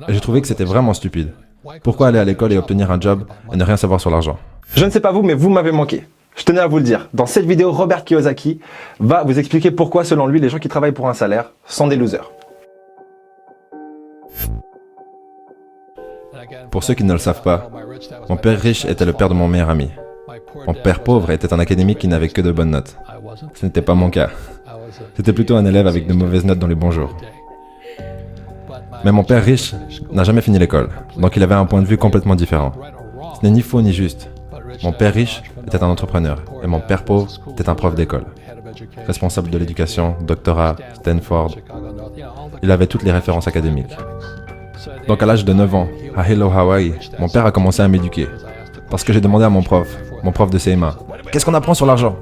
Et j'ai trouvé que c'était vraiment stupide. Pourquoi aller à l'école et obtenir un job et ne rien savoir sur l'argent? Je ne sais pas vous, mais vous m'avez manqué. Je tenais à vous le dire. Dans cette vidéo, Robert Kiyosaki va vous expliquer pourquoi, selon lui, les gens qui travaillent pour un salaire sont des losers. Pour ceux qui ne le savent pas, mon père riche était le père de mon meilleur ami. Mon père pauvre était un académique qui n'avait que de bonnes notes. Ce n'était pas mon cas. C'était plutôt un élève avec de mauvaises notes dans les bons jours. Mais mon père riche n'a jamais fini l'école, donc il avait un point de vue complètement différent. Ce n'est ni faux ni juste. Mon père riche était un entrepreneur, et mon père pauvre était un prof d'école. Responsable de l'éducation, doctorat, Stanford. Il avait toutes les références académiques. Donc à l'âge de 9 ans, à Hilo, Hawaii, mon père a commencé à m'éduquer. Parce que j'ai demandé à mon prof de CMA, « Qu'est-ce qu'on apprend sur l'argent ?»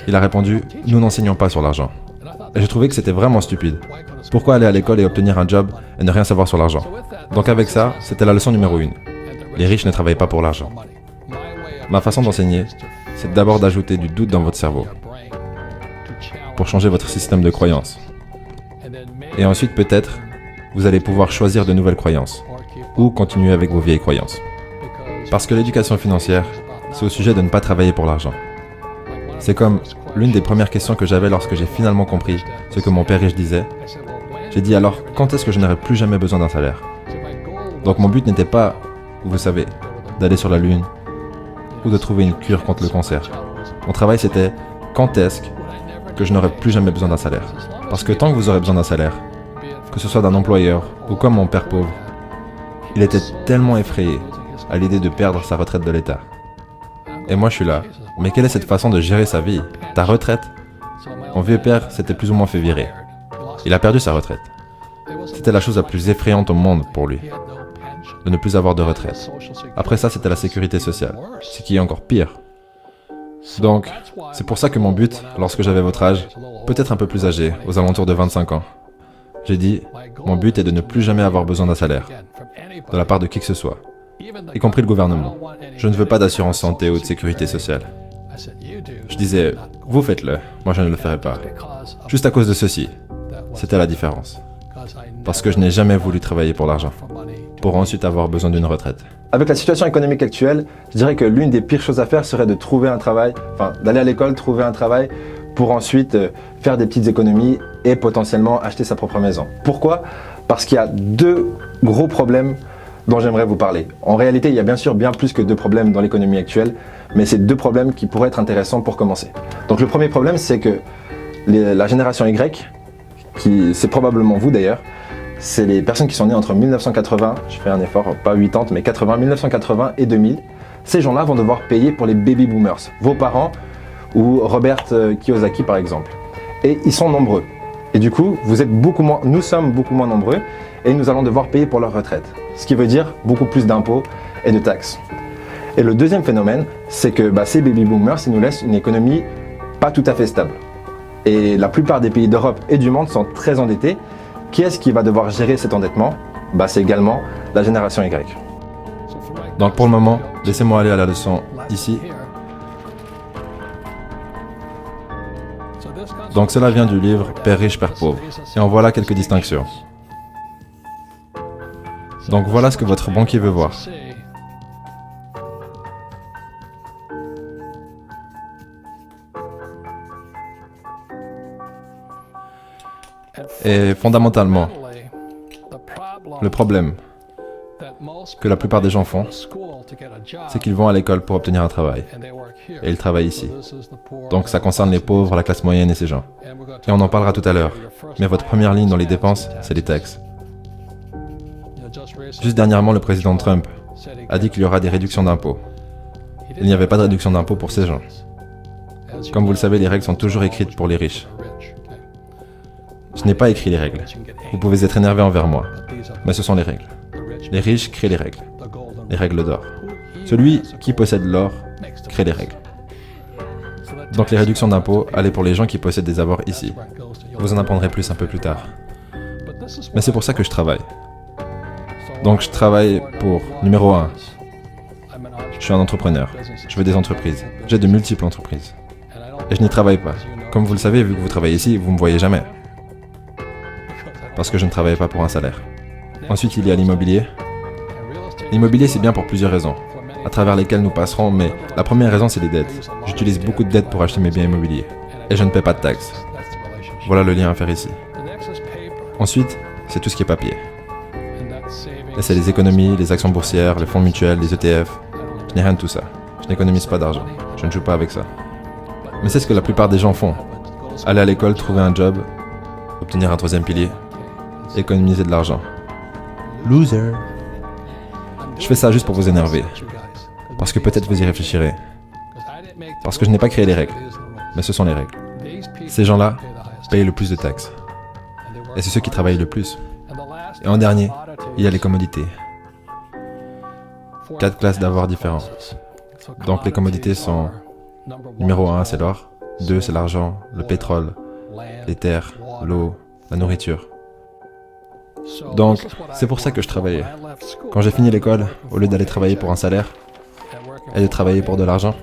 Il a répondu, « Nous n'enseignons pas sur l'argent. » Et j'ai trouvé que c'était vraiment stupide. Pourquoi aller à l'école et obtenir un job et ne rien savoir sur l'argent? Donc avec ça, c'était la leçon numéro 1. Les riches ne travaillent pas pour l'argent. Ma façon d'enseigner, c'est d'abord d'ajouter du doute dans votre cerveau pour changer votre système de croyances. Et ensuite, peut-être, vous allez pouvoir choisir de nouvelles croyances ou continuer avec vos vieilles croyances. Parce que l'éducation financière, c'est au sujet de ne pas travailler pour l'argent. C'est comme l'une des premières questions que j'avais lorsque j'ai finalement compris ce que mon père riche disait. J'ai dit alors, quand est-ce que je n'aurai plus jamais besoin d'un salaire? Donc mon but n'était pas, vous savez, d'aller sur la lune ou de trouver une cure contre le cancer. Mon travail c'était, quand est-ce que je n'aurai plus jamais besoin d'un salaire? Parce que tant que vous aurez besoin d'un salaire, que ce soit d'un employeur ou comme mon père pauvre, il était tellement effrayé à l'idée de perdre sa retraite de l'État. Et moi je suis là, mais quelle est cette façon de gérer sa vie? Ta retraite? Mon vieux père s'était plus ou moins fait virer. Il a perdu sa retraite. C'était la chose la plus effrayante au monde pour lui, de ne plus avoir de retraite. Après ça, c'était la sécurité sociale, ce qui est encore pire. Donc, c'est pour ça que mon but, lorsque j'avais votre âge, peut-être un peu plus âgé, aux alentours de 25 ans, j'ai dit, mon but est de ne plus jamais avoir besoin d'un salaire, de la part de qui que ce soit, y compris le gouvernement. Je ne veux pas d'assurance santé ou de sécurité sociale. Je disais, vous faites-le, moi je ne le ferai pas. Juste à cause de ceci, c'était la différence. Parce que je n'ai jamais voulu travailler pour l'argent, pour ensuite avoir besoin d'une retraite. Avec la situation économique actuelle, je dirais que l'une des pires choses à faire serait de trouver un travail, d'aller à l'école, trouver un travail, pour ensuite faire des petites économies et potentiellement acheter sa propre maison. Pourquoi? Parce qu'il y a deux gros problèmes dont j'aimerais vous parler. En réalité, il y a bien sûr bien plus que deux problèmes dans l'économie actuelle, mais c'est deux problèmes qui pourraient être intéressants pour commencer. Donc le premier problème, c'est que la génération Y, c'est probablement vous d'ailleurs, c'est les personnes qui sont nées entre 1980, je fais un effort, pas 80, mais 1980 et 2000. Ces gens-là vont devoir payer pour les baby boomers, vos parents ou Robert Kiyosaki par exemple. Et ils sont nombreux. Et du coup, nous sommes beaucoup moins nombreux et nous allons devoir payer pour leur retraite. Ce qui veut dire beaucoup plus d'impôts et de taxes. Et le deuxième phénomène, c'est que ces baby boomers, ils nous laissent une économie pas tout à fait stable. Et la plupart des pays d'Europe et du monde sont très endettés. Qui est-ce qui va devoir gérer cet endettement? C'est également la génération Y. Donc pour le moment, laissez-moi aller à la leçon ici. Donc cela vient du livre Père riche, Père pauvre. Et en voilà quelques distinctions. Donc voilà ce que votre banquier veut voir. Et fondamentalement, le problème que la plupart des gens font, c'est qu'ils vont à l'école pour obtenir un travail. Et ils travaillent ici. Donc ça concerne les pauvres, la classe moyenne et ces gens. Et on en parlera tout à l'heure. Mais votre première ligne dans les dépenses, c'est les taxes. Juste dernièrement, le président Trump a dit qu'il y aura des réductions d'impôts. Il n'y avait pas de réduction d'impôts pour ces gens. Comme vous le savez, les règles sont toujours écrites pour les riches. Je n'ai pas écrit les règles. Vous pouvez être énervé envers moi, mais ce sont les règles. Les riches créent les règles d'or. Celui qui possède l'or crée les règles. Donc les réductions d'impôts allaient pour les gens qui possèdent des avoirs ici. Vous en apprendrez plus un peu plus tard. Mais c'est pour ça que je travaille. Donc je travaille pour, numéro 1, je suis un entrepreneur. Je veux des entreprises. J'ai de multiples entreprises. Et je n'y travaille pas. Comme vous le savez, vu que vous travaillez ici, vous ne me voyez jamais. Parce que je ne travaille pas pour un salaire. Ensuite, il y a l'immobilier. L'immobilier, c'est bien pour plusieurs raisons, à travers lesquelles nous passerons, mais la première raison, c'est les dettes. J'utilise beaucoup de dettes pour acheter mes biens immobiliers, et je ne paie pas de taxes. Voilà le lien à faire ici. Ensuite, c'est tout ce qui est papier. Et c'est les économies, les actions boursières, les fonds mutuels, les ETF. Je n'ai rien de tout ça. Je n'économise pas d'argent. Je ne joue pas avec ça. Mais c'est ce que la plupart des gens font. Aller à l'école, trouver un job, obtenir un troisième pilier, économiser de l'argent. Loser. Je fais ça juste pour vous énerver. Parce que peut-être vous y réfléchirez. Parce que je n'ai pas créé les règles. Mais ce sont les règles. Ces gens-là payent le plus de taxes. Et c'est ceux qui travaillent le plus. Et en dernier, il y a les commodités. 4 classes d'avoirs différents. Donc les commodités sont... Numéro 1, c'est l'or. 2, c'est l'argent, le pétrole, les terres, l'eau, la nourriture. Donc, c'est pour ça que je travaillais. Quand j'ai fini l'école, au lieu d'aller travailler pour un salaire et de travailler pour de l'argent,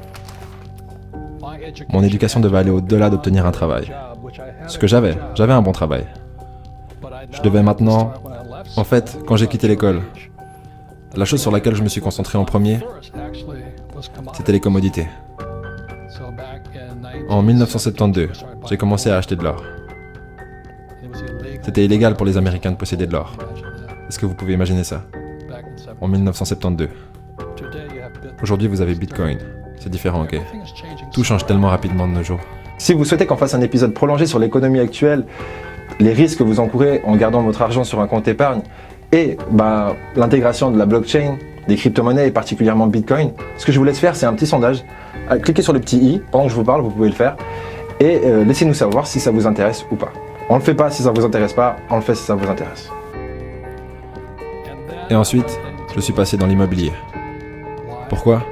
mon éducation devait aller au-delà d'obtenir un travail. Ce que j'avais un bon travail. Je devais maintenant... En fait, quand j'ai quitté l'école, la chose sur laquelle je me suis concentré en premier, c'était les commodités. En 1972, j'ai commencé à acheter de l'or. C'était illégal pour les Américains de posséder de l'or. Est-ce que vous pouvez imaginer ça? En 1972. Aujourd'hui, vous avez Bitcoin. C'est différent, ok? Tout change tellement rapidement de nos jours. Si vous souhaitez qu'on fasse un épisode prolongé sur l'économie actuelle, les risques que vous encourez en gardant votre argent sur un compte épargne et l'intégration de la blockchain, des crypto-monnaies et particulièrement Bitcoin, ce que je vous laisse faire, c'est un petit sondage. Cliquez sur le petit i, pendant que je vous parle, vous pouvez le faire, et laissez-nous savoir si ça vous intéresse ou pas. On le fait pas si ça vous intéresse pas, on le fait si ça vous intéresse. Et ensuite, je suis passé dans l'immobilier. Pourquoi?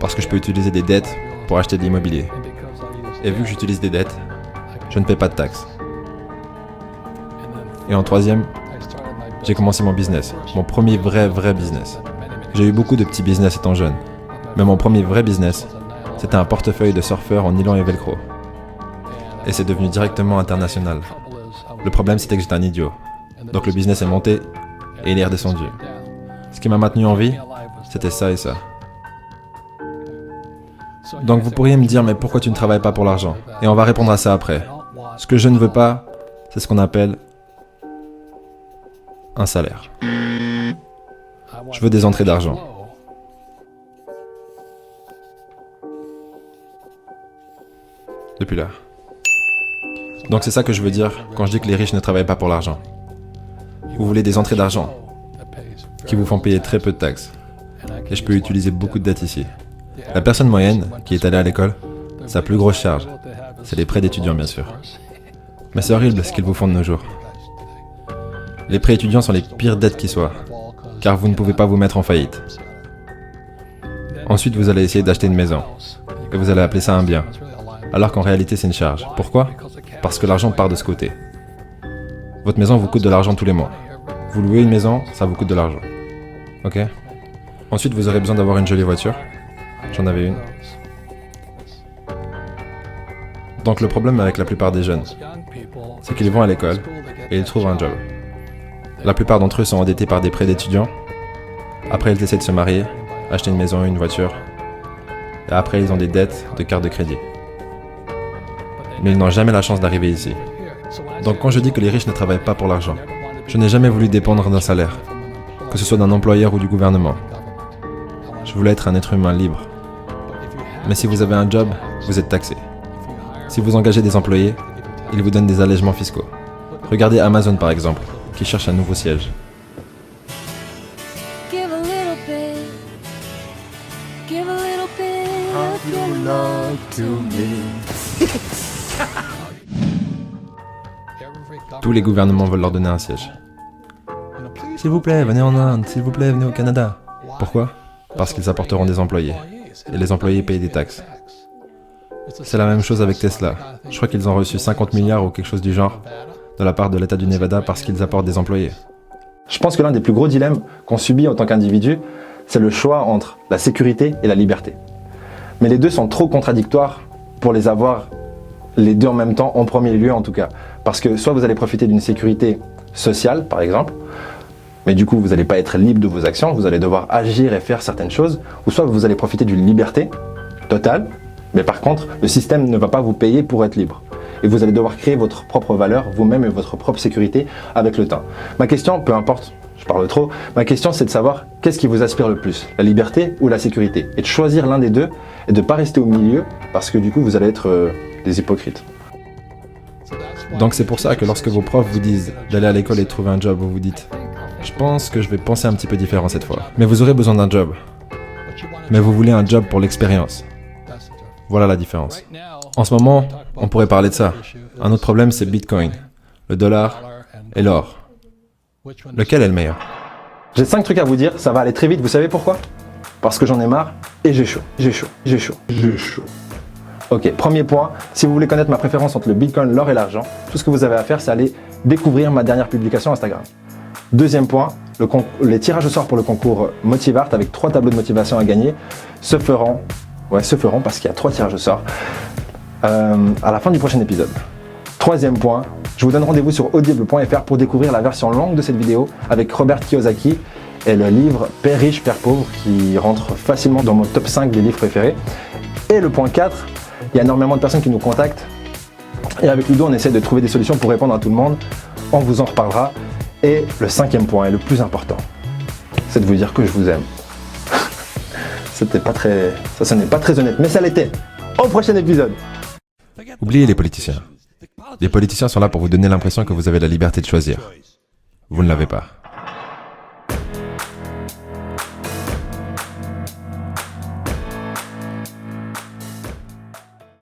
Parce que je peux utiliser des dettes pour acheter de l'immobilier. Et vu que j'utilise des dettes, je ne paie pas de taxes. Et en troisième, j'ai commencé mon business, mon premier vrai business. J'ai eu beaucoup de petits business étant jeune, mais mon premier vrai business, c'était un portefeuille de surfeurs en nylon et velcro. Et c'est devenu directement international. Le problème, c'était que j'étais un idiot. Donc le business est monté et il est redescendu. Ce qui m'a maintenu en vie, c'était ça et ça. Donc vous pourriez me dire, mais pourquoi tu ne travailles pas pour l'argent? Et on va répondre à ça après. Ce que je ne veux pas, c'est ce qu'on appelle un salaire. Je veux des entrées d'argent. Depuis là. Donc c'est ça que je veux dire quand je dis que les riches ne travaillent pas pour l'argent. Vous voulez des entrées d'argent qui vous font payer très peu de taxes. Et je peux utiliser beaucoup de dettes ici. La personne moyenne qui est allée à l'école, sa plus grosse charge, c'est les prêts d'étudiants bien sûr. Mais c'est horrible ce qu'ils vous font de nos jours. Les prêts étudiants sont les pires dettes qui soient, car vous ne pouvez pas vous mettre en faillite. Ensuite, vous allez essayer d'acheter une maison, et vous allez appeler ça un bien, alors qu'en réalité c'est une charge. Pourquoi? Parce que l'argent part de ce côté. Votre maison vous coûte de l'argent tous les mois. Vous louez une maison, ça vous coûte de l'argent. Ok? Ensuite, vous aurez besoin d'avoir une jolie voiture. J'en avais une. Donc le problème avec la plupart des jeunes, c'est qu'ils vont à l'école et ils trouvent un job. La plupart d'entre eux sont endettés par des prêts d'étudiants. Après, ils essaient de se marier, acheter une maison, une voiture. Et après, ils ont des dettes de carte de crédit. Mais ils n'ont jamais la chance d'arriver ici. Donc quand je dis que les riches ne travaillent pas pour l'argent, je n'ai jamais voulu dépendre d'un salaire, que ce soit d'un employeur ou du gouvernement. Je voulais être un être humain libre. Mais si vous avez un job, vous êtes taxé. Si vous engagez des employés, ils vous donnent des allègements fiscaux. Regardez Amazon par exemple, qui cherche un nouveau siège. Give a little bit. Give a little bit of your love to me. Tous les gouvernements veulent leur donner un siège. S'il vous plaît, venez en Inde, s'il vous plaît, venez au Canada. Pourquoi? Parce qu'ils apporteront des employés. Et les employés payent des taxes. C'est la même chose avec Tesla. Je crois qu'ils ont reçu 50 milliards ou quelque chose du genre de la part de l'État du Nevada parce qu'ils apportent des employés. Je pense que l'un des plus gros dilemmes qu'on subit en tant qu'individu, c'est le choix entre la sécurité et la liberté. Mais les deux sont trop contradictoires pour les avoir les deux en même temps, en premier lieu en tout cas. Parce que soit vous allez profiter d'une sécurité sociale, par exemple, Mais du coup, vous n'allez pas être libre de vos actions, vous allez devoir agir et faire certaines choses, ou soit vous allez profiter d'une liberté totale, mais par contre, le système ne va pas vous payer pour être libre. Et vous allez devoir créer votre propre valeur, vous-même et votre propre sécurité avec le temps. Ma question, peu importe, je parle trop, ma question c'est de savoir qu'est-ce qui vous aspire le plus, la liberté ou la sécurité, et de choisir l'un des deux et de ne pas rester au milieu parce que du coup vous allez être des hypocrites. Donc c'est pour ça que lorsque vos profs vous disent d'aller à l'école et de trouver un job, vous vous dites « Je pense que je vais penser un petit peu différent cette fois. » Mais vous aurez besoin d'un job. Mais vous voulez un job pour l'expérience. Voilà la différence. En ce moment, on pourrait parler de ça. Un autre problème, c'est Bitcoin, le dollar et l'or. Lequel est le meilleur? J'ai 5 trucs à vous dire, ça va aller très vite, vous savez pourquoi? Parce que j'en ai marre et j'ai chaud. Ok, premier point, si vous voulez connaître ma préférence entre le Bitcoin, l'or et l'argent, tout ce que vous avez à faire, c'est aller découvrir ma dernière publication Instagram. Deuxième point, les tirages au sort pour le concours Motivart avec 3 tableaux de motivation à gagner se feront parce qu'il y a 3 tirages au sort à la fin du prochain épisode. Troisième point, je vous donne rendez-vous sur audible.fr pour découvrir la version longue de cette vidéo avec Robert Kiyosaki et le livre Père riche, Père pauvre qui rentre facilement dans mon top 5 des livres préférés. Et le point 4, il y a énormément de personnes qui nous contactent et avec Ludo on essaie de trouver des solutions pour répondre à tout le monde. On vous en reparlera. Et le 5e point et le plus important, c'est de vous dire que je vous aime. Ça n'est pas très honnête, mais ça l'était. Au prochain épisode. Oubliez les politiciens. Les politiciens sont là pour vous donner l'impression que vous avez la liberté de choisir. Vous ne l'avez pas.